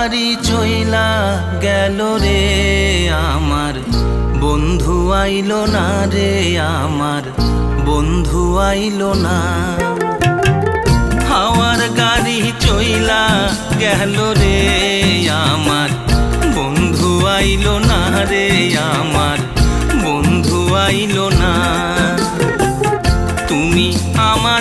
গাড়ি চইলা গেল রে আমার বন্ধু আইলো না রে, আমার বন্ধু আইলো না। হাওয়ার গাড়ি চইলা গেল রে আমার বন্ধু আইলো না রে, আমার বন্ধু আইলো না। তুমি আমার